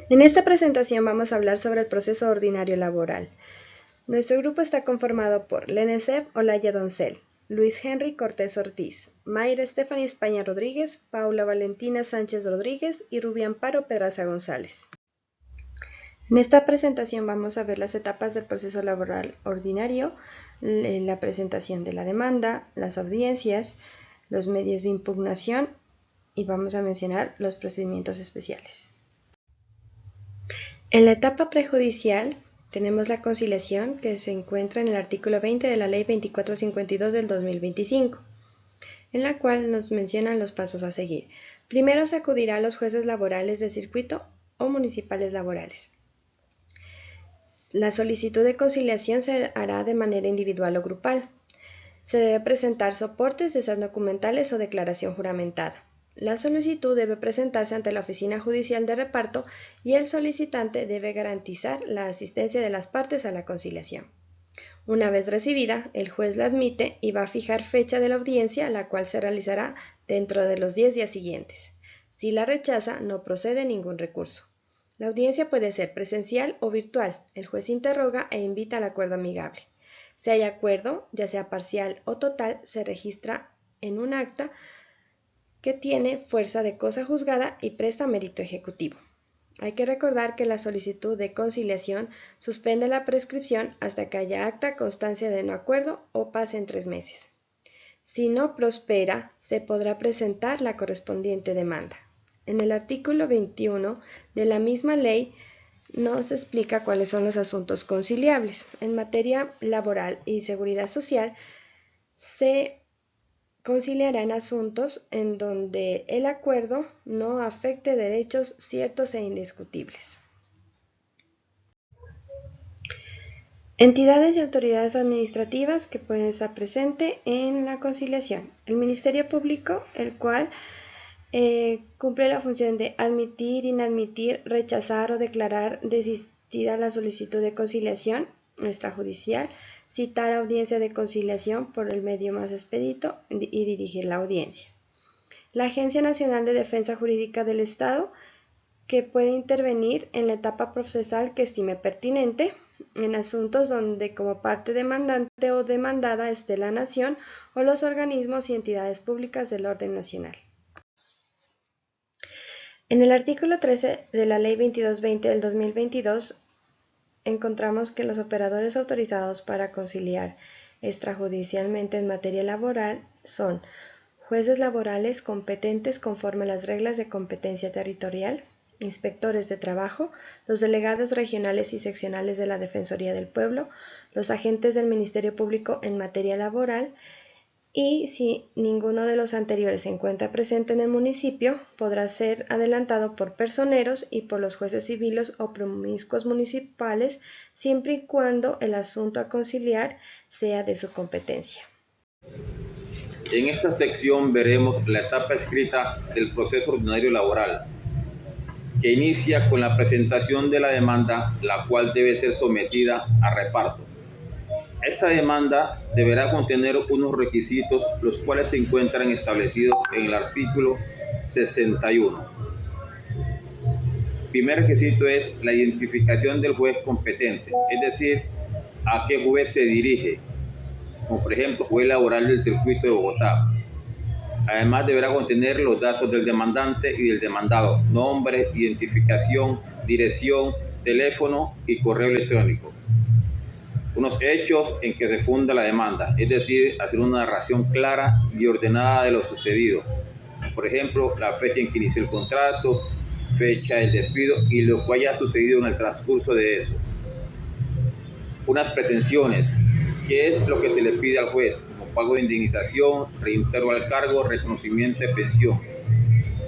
En esta presentación vamos a hablar sobre el proceso ordinario laboral. Nuestro grupo está conformado por Lenesev Olaya Doncel, Luis Henry Cortés Ortiz, Mayra Stephanie España Rodríguez, Paula Valentina Sánchez Rodríguez y Rubí Amparo Pedraza González. En esta presentación vamos a ver las etapas del proceso laboral ordinario, la presentación de la demanda, las audiencias, los medios de impugnación y vamos a mencionar los procedimientos especiales. En la etapa prejudicial tenemos la conciliación que se encuentra en el artículo 20 de la Ley 2452 del 2025, en la cual nos mencionan los pasos a seguir. Primero se acudirá a los jueces laborales de circuito o municipales laborales. La solicitud de conciliación se hará de manera individual o grupal. Se debe presentar soportes, ya sean documentales o declaración juramentada. La solicitud debe presentarse ante la Oficina Judicial de Reparto y el solicitante debe garantizar la asistencia de las partes a la conciliación. Una vez recibida, el juez la admite y va a fijar fecha de la audiencia, la cual se realizará dentro de los 10 días siguientes. Si la rechaza, no procede ningún recurso. La audiencia puede ser presencial o virtual. El juez interroga e invita al acuerdo amigable. Si hay acuerdo, ya sea parcial o total, se registra en un acta que tiene fuerza de cosa juzgada y presta mérito ejecutivo. Hay que recordar que la solicitud de conciliación suspende la prescripción hasta que haya acta, constancia de no acuerdo o pasen 3 meses. Si no prospera, se podrá presentar la correspondiente demanda. En el artículo 21 de la misma ley nos explica cuáles son los asuntos conciliables. En materia laboral y seguridad social se conciliarán asuntos en donde el acuerdo no afecte derechos ciertos e indiscutibles. Entidades y autoridades administrativas que pueden estar presentes en la conciliación. El Ministerio Público, el cual cumple la función de admitir, inadmitir, rechazar o declarar desistida la solicitud de conciliación extrajudicial, citar audiencia de conciliación por el medio más expedito y dirigir la audiencia. La Agencia Nacional de Defensa Jurídica del Estado, que puede intervenir en la etapa procesal que estime pertinente en asuntos donde como parte demandante o demandada esté la nación o los organismos y entidades públicas del orden nacional. En el artículo 13 de la Ley 2220 del 2022 encontramos que los operadores autorizados para conciliar extrajudicialmente en materia laboral son jueces laborales competentes conforme a las reglas de competencia territorial, inspectores de trabajo, los delegados regionales y seccionales de la Defensoría del Pueblo, los agentes del Ministerio Público en materia laboral, y si ninguno de los anteriores se encuentra presente en el municipio, podrá ser adelantado por personeros y por los jueces civiles o promiscuos municipales, siempre y cuando el asunto a conciliar sea de su competencia. En esta sección veremos la etapa escrita del proceso ordinario laboral, que inicia con la presentación de la demanda, la cual debe ser sometida a reparto. Esta demanda deberá contener unos requisitos, los cuales se encuentran establecidos en el artículo 61. Primer requisito es la identificación del juez competente, es decir, a qué juez se dirige, como por ejemplo, juez laboral del circuito de Bogotá. Además, deberá contener los datos del demandante y del demandado, nombre, identificación, dirección, teléfono y correo electrónico. Unos hechos en que se funda la demanda, es decir, hacer una narración clara y ordenada de lo sucedido. Por ejemplo, la fecha en que inició el contrato, fecha del despido y lo que haya sucedido en el transcurso de eso. Unas pretensiones, ¿qué es lo que se le pide al juez? Como pago de indemnización, reintegro al cargo, reconocimiento de pensión.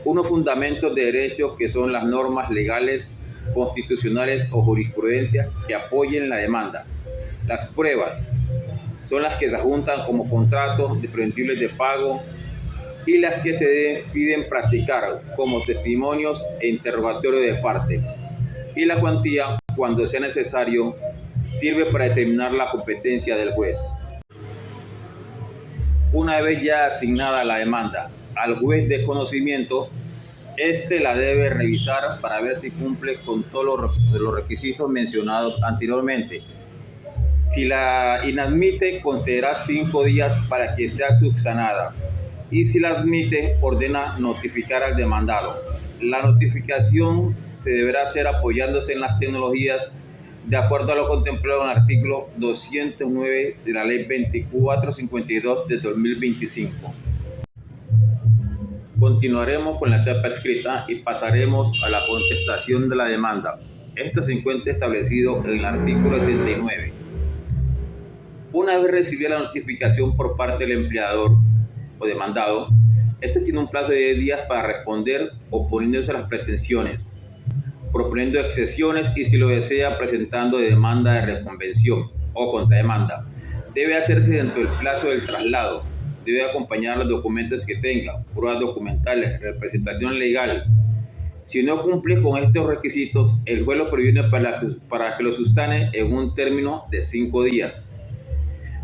Unos fundamentos de derecho que son las normas legales, constitucionales o jurisprudencia que apoyen la demanda. Las pruebas son las que se juntan como contratos diferentes de pago y las que se piden practicar como testimonios e interrogatorio de parte. Y la cuantía, cuando sea necesario, sirve para determinar la competencia del juez. Una vez ya asignada la demanda al juez de conocimiento, Este la debe revisar para ver si cumple con todos los requisitos mencionados anteriormente. Si la inadmite, concederá 5 días para que sea subsanada. Y si la admite, ordena notificar al demandado. La notificación se deberá hacer apoyándose en las tecnologías de acuerdo a lo contemplado en el artículo 209 de la Ley 2452 de 2025. Continuaremos con la etapa escrita y pasaremos a la contestación de la demanda. Esto se encuentra establecido en el artículo 69. Una vez recibida la notificación por parte del empleador o demandado, este tiene un plazo de 10 días para responder oponiéndose a las pretensiones, proponiendo excepciones y, si lo desea, presentando demanda de reconvención o contrademanda. Debe hacerse dentro del plazo del traslado. Debe acompañar los documentos que tenga, pruebas documentales, representación legal. Si no cumple con estos requisitos, el juez lo proviene para que lo subsane en un término de 5 días.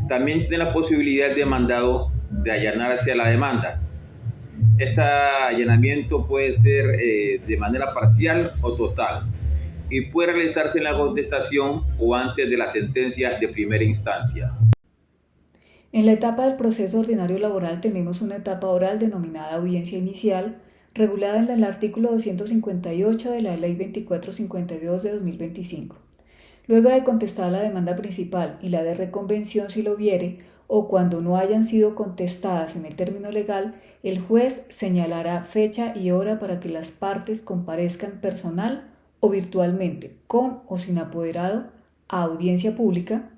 También tiene la posibilidad el demandado de allanarse a la demanda. Este allanamiento puede ser de manera parcial o total y puede realizarse en la contestación o antes de la sentencia de primera instancia. En la etapa del proceso ordinario laboral tenemos una etapa oral denominada audiencia inicial, regulada en el artículo 258 de la Ley 2452 de 2025. Luego de contestada la demanda principal y la de reconvención si lo hubiere, o cuando no hayan sido contestadas en el término legal, el juez señalará fecha y hora para que las partes comparezcan personal o virtualmente, con o sin apoderado, a audiencia pública,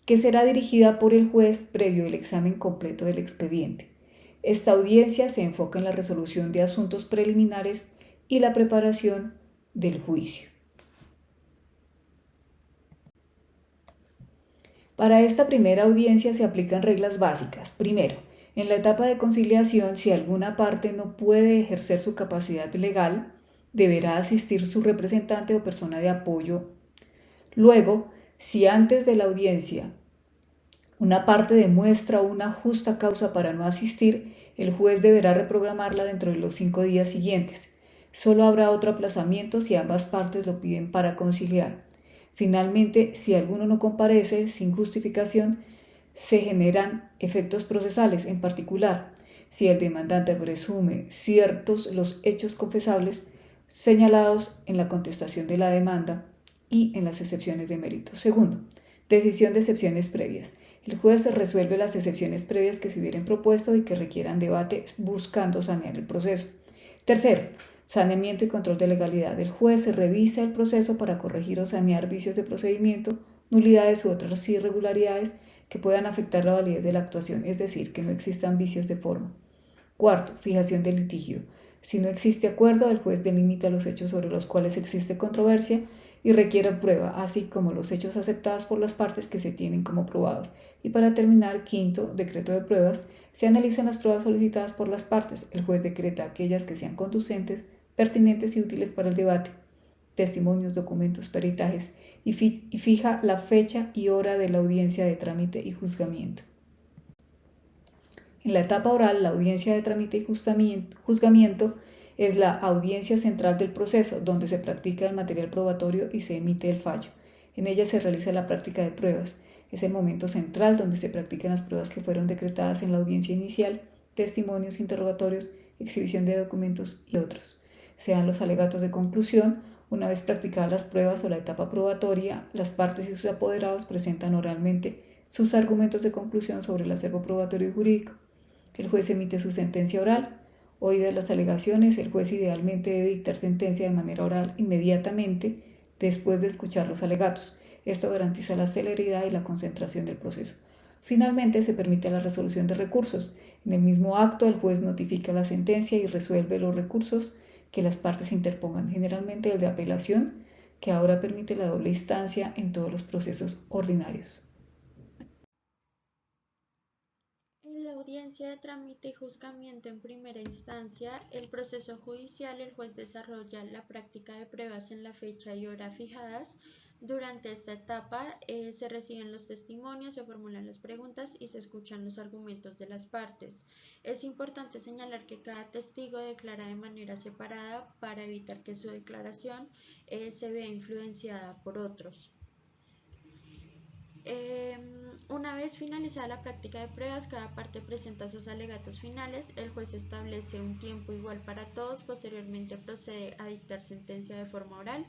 que será dirigida por el juez previo el examen completo del expediente. Esta audiencia se enfoca en la resolución de asuntos preliminares y la preparación del juicio. Para esta primera audiencia se aplican reglas básicas. Primero, en la etapa de conciliación, si alguna parte no puede ejercer su capacidad legal, deberá asistir su representante o persona de apoyo. Luego, si antes de la audiencia una parte demuestra una justa causa para no asistir, el juez deberá reprogramarla dentro de los 5 días siguientes. Solo habrá otro aplazamiento si ambas partes lo piden para conciliar. Finalmente, si alguno no comparece sin justificación, se generan efectos procesales, en particular, si el demandante presume ciertos los hechos confesables señalados en la contestación de la demanda y en las excepciones de mérito. Segundo, decisión de excepciones previas. El juez resuelve las excepciones previas que se hubieran propuesto y que requieran debate buscando sanear el proceso. Tercero, saneamiento y control de legalidad. El juez revisa el proceso para corregir o sanear vicios de procedimiento, nulidades u otras irregularidades que puedan afectar la validez de la actuación, es decir, que no existan vicios de forma. Cuarto, fijación del litigio. Si no existe acuerdo, el juez delimita los hechos sobre los cuales existe controversia y requiere prueba, así como los hechos aceptados por las partes que se tienen como probados. Y para terminar, quinto, decreto de pruebas. Se analizan las pruebas solicitadas por las partes. El juez decreta aquellas que sean conducentes, pertinentes y útiles para el debate, testimonios, documentos, peritajes, y fija la fecha y hora de la audiencia de trámite y juzgamiento. En la etapa oral, la audiencia de trámite y juzgamiento es la audiencia central del proceso, donde se practica el material probatorio y se emite el fallo. En ella se realiza la práctica de pruebas. Es el momento central donde se practican las pruebas que fueron decretadas en la audiencia inicial, testimonios, interrogatorios, exhibición de documentos y otros. Se dan los alegatos de conclusión. Una vez practicadas las pruebas o la etapa probatoria, las partes y sus apoderados presentan oralmente sus argumentos de conclusión sobre el acervo probatorio y jurídico. El juez emite su sentencia oral. Oídas las alegaciones, el juez idealmente debe dictar sentencia de manera oral inmediatamente después de escuchar los alegatos. Esto garantiza la celeridad y la concentración del proceso. Finalmente, se permite la resolución de recursos. En el mismo acto, el juez notifica la sentencia y resuelve los recursos que las partes interpongan, generalmente el de apelación, que ahora permite la doble instancia en todos los procesos ordinarios. En la audiencia de trámite y juzgamiento en primera instancia, el proceso judicial, el juez desarrolla la práctica de pruebas en la fecha y hora fijadas. Durante esta etapa se reciben los testimonios, se formulan las preguntas y se escuchan los argumentos de las partes. Es importante señalar que cada testigo declara de manera separada para evitar que su declaración se vea influenciada por otros. Una vez finalizada la práctica de pruebas, cada parte presenta sus alegatos finales, el juez establece un tiempo igual para todos, posteriormente procede a dictar sentencia de forma oral,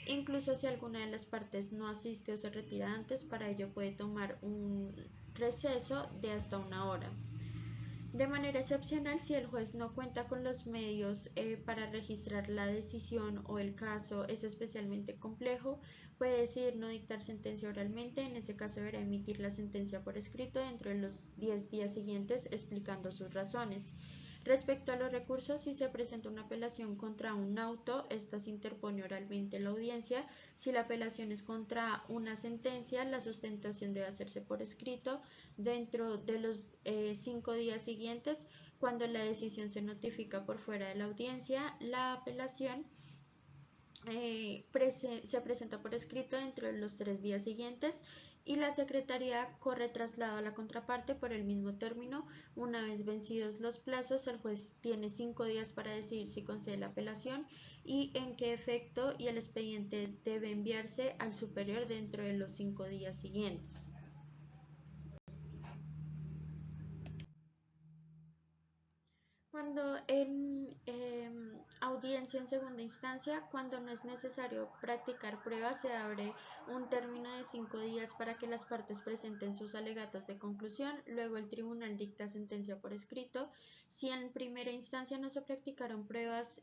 incluso si alguna de las partes no asiste o se retira antes, para ello puede tomar un receso de hasta 1 hora. De manera excepcional, si el juez no cuenta con los medios para registrar la decisión o el caso es especialmente complejo, puede decidir no dictar sentencia oralmente. En ese caso deberá emitir la sentencia por escrito dentro de los 10 días siguientes explicando sus razones. Respecto a los recursos, si se presenta una apelación contra un auto, esta se interpone oralmente en la audiencia. Si la apelación es contra una sentencia, la sustentación debe hacerse por escrito dentro de los 5 días siguientes. Cuando la decisión se notifica por fuera de la audiencia, la apelación se presenta por escrito dentro de los 3 días siguientes y la Secretaría corre traslado a la contraparte por el mismo término. Una vez vencidos los plazos, el juez tiene 5 días para decidir si concede la apelación y en qué efecto, y el expediente debe enviarse al superior dentro de los 5 días siguientes. Cuando en audiencia en segunda instancia, cuando no es necesario practicar pruebas, se abre un término de 5 días para que las partes presenten sus alegatos de conclusión. Luego el tribunal dicta sentencia por escrito. Si en primera instancia no se practicaron pruebas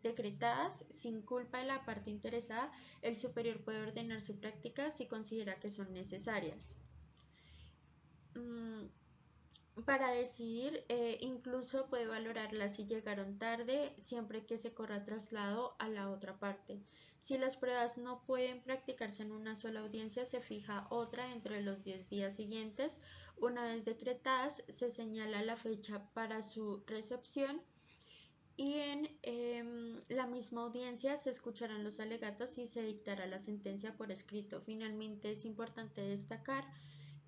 decretadas, sin culpa de la parte interesada, el superior puede ordenar su práctica si considera que son necesarias. Para decidir, incluso puede valorarlas si llegaron tarde, siempre que se corra traslado a la otra parte. Si las pruebas no pueden practicarse en una sola audiencia, se fija otra entre los 10 días siguientes. Una vez decretadas, se señala la fecha para su recepción y en la misma audiencia se escucharán los alegatos y se dictará la sentencia por escrito. Finalmente, es importante destacar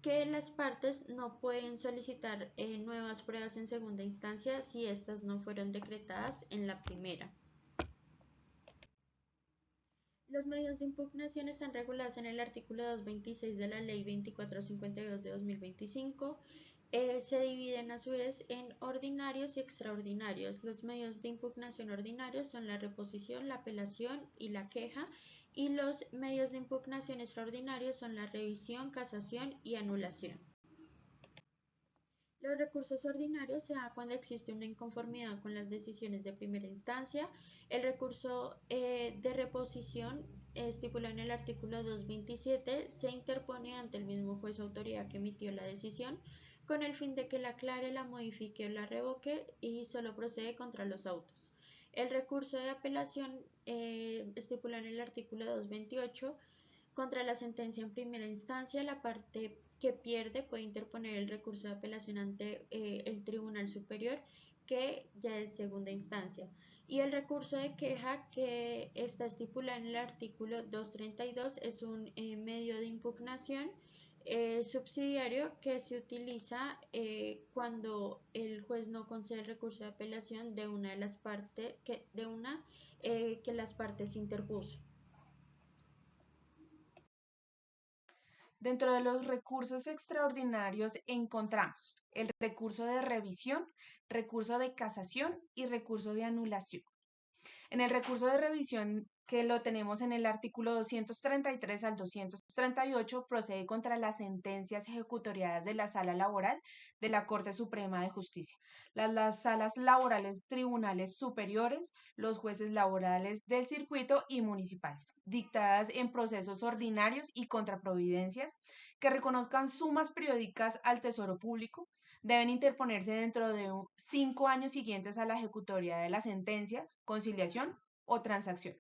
que las partes no pueden solicitar nuevas pruebas en segunda instancia si estas no fueron decretadas en la primera. Los medios de impugnación están regulados en el artículo 226 de la Ley 2452 de 2025. Se dividen a su vez en ordinarios y extraordinarios. Los medios de impugnación ordinarios son la reposición, la apelación y la queja, y los medios de impugnación extraordinarios son la revisión, casación y anulación. Los recursos ordinarios se dan cuando existe una inconformidad con las decisiones de primera instancia. El recurso de reposición, estipulado en el artículo 227, se interpone ante el mismo juez o autoridad que emitió la decisión con el fin de que la aclare, la modifique o la revoque, y solo procede contra los autos. El recurso de apelación, estipulado en el artículo 228, contra la sentencia en primera instancia, la parte que pierde puede interponer el recurso de apelación ante el Tribunal Superior, que ya es segunda instancia. Y el recurso de queja, que está estipulado en el artículo 232, es un medio de impugnación subsidiario que se utiliza cuando el juez no concede el recurso de apelación de una de las partes que las partes interpuso. Dentro de los recursos extraordinarios encontramos el recurso de revisión, recurso de casación y recurso de anulación. En el recurso de revisión, que lo tenemos en el artículo 233 al 238, procede contra las sentencias ejecutoriadas de la Sala Laboral de la Corte Suprema de Justicia, las salas laborales, tribunales superiores, los jueces laborales del circuito y municipales, dictadas en procesos ordinarios y contraprovidencias que reconozcan sumas periódicas al Tesoro Público. Deben interponerse dentro de 5 años siguientes a la ejecutoria de la sentencia, conciliación o transacción.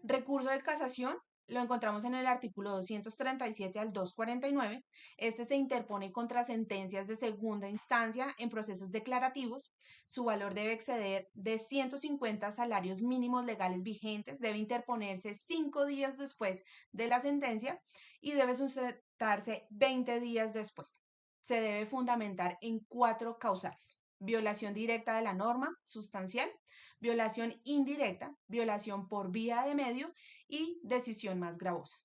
Recurso de casación. lo encontramos en el artículo 237 al 249. Este se interpone contra sentencias de segunda instancia en procesos declarativos. Su valor debe exceder de 150 salarios mínimos legales vigentes, debe interponerse 5 días después de la sentencia y debe sustentarse 20 días después. Se debe fundamentar en 4 causales: violación directa de la norma sustancial, violación indirecta, violación por vía de medio y decisión más gravosa.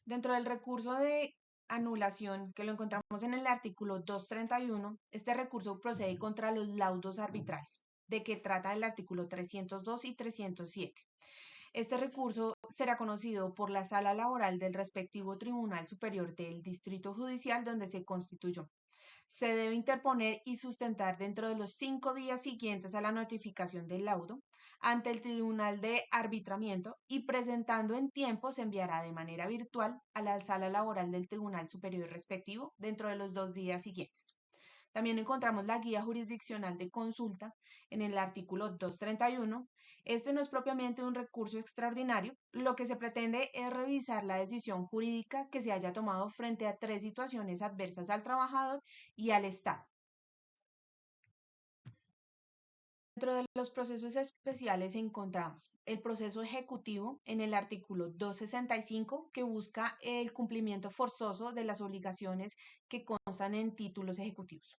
Dentro del recurso de anulación, que lo encontramos en el artículo 231, este recurso procede contra los laudos arbitrales, de que trata el artículo 302 y 307. Este recurso será conocido por la sala laboral del respectivo Tribunal Superior del Distrito Judicial donde se constituyó. Se debe interponer y sustentar dentro de los 5 días siguientes a la notificación del laudo ante el Tribunal de Arbitramiento y presentando en tiempo se enviará de manera virtual a la sala laboral del Tribunal Superior respectivo dentro de los 2 días siguientes. También encontramos la guía jurisdiccional de consulta en el artículo 231. Este no es propiamente un recurso extraordinario. Lo que se pretende es revisar la decisión jurídica que se haya tomado frente a 3 situaciones adversas al trabajador y al Estado. Dentro de los procesos especiales encontramos el proceso ejecutivo en el artículo 265, que busca el cumplimiento forzoso de las obligaciones que constan en títulos ejecutivos.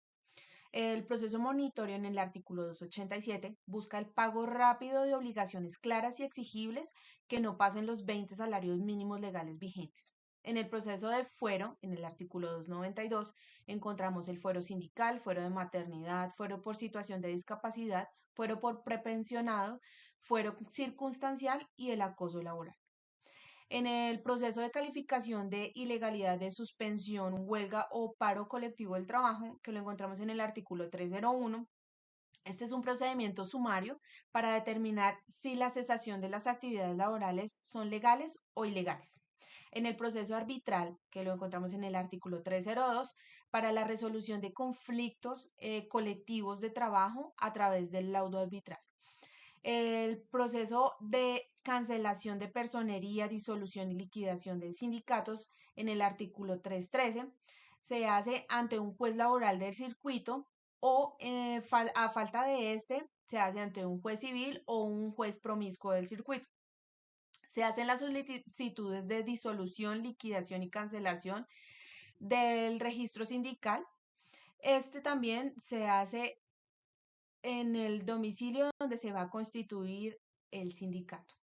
El proceso monitoreo en el artículo 287 busca el pago rápido de obligaciones claras y exigibles que no pasen los 20 salarios mínimos legales vigentes. En el proceso de fuero, en el artículo 292, encontramos el fuero sindical, fuero de maternidad, fuero por situación de discapacidad, fuero por prepensionado, fuero circunstancial y el acoso laboral. En el proceso de calificación de ilegalidad de suspensión, huelga o paro colectivo del trabajo, que lo encontramos en el artículo 301, este es un procedimiento sumario para determinar si la cesación de las actividades laborales son legales o ilegales. En el proceso arbitral, que lo encontramos en el artículo 302, para la resolución de conflictos colectivos de trabajo a través del laudo arbitral. El proceso de cancelación de personería, disolución y liquidación de sindicatos en el artículo 313 se hace ante un juez laboral del circuito o a falta de este se hace ante un juez civil o un juez promiscuo del circuito. Se hacen las solicitudes de disolución, liquidación y cancelación del registro sindical. Este también se hace en el domicilio donde se va a constituir el sindicato.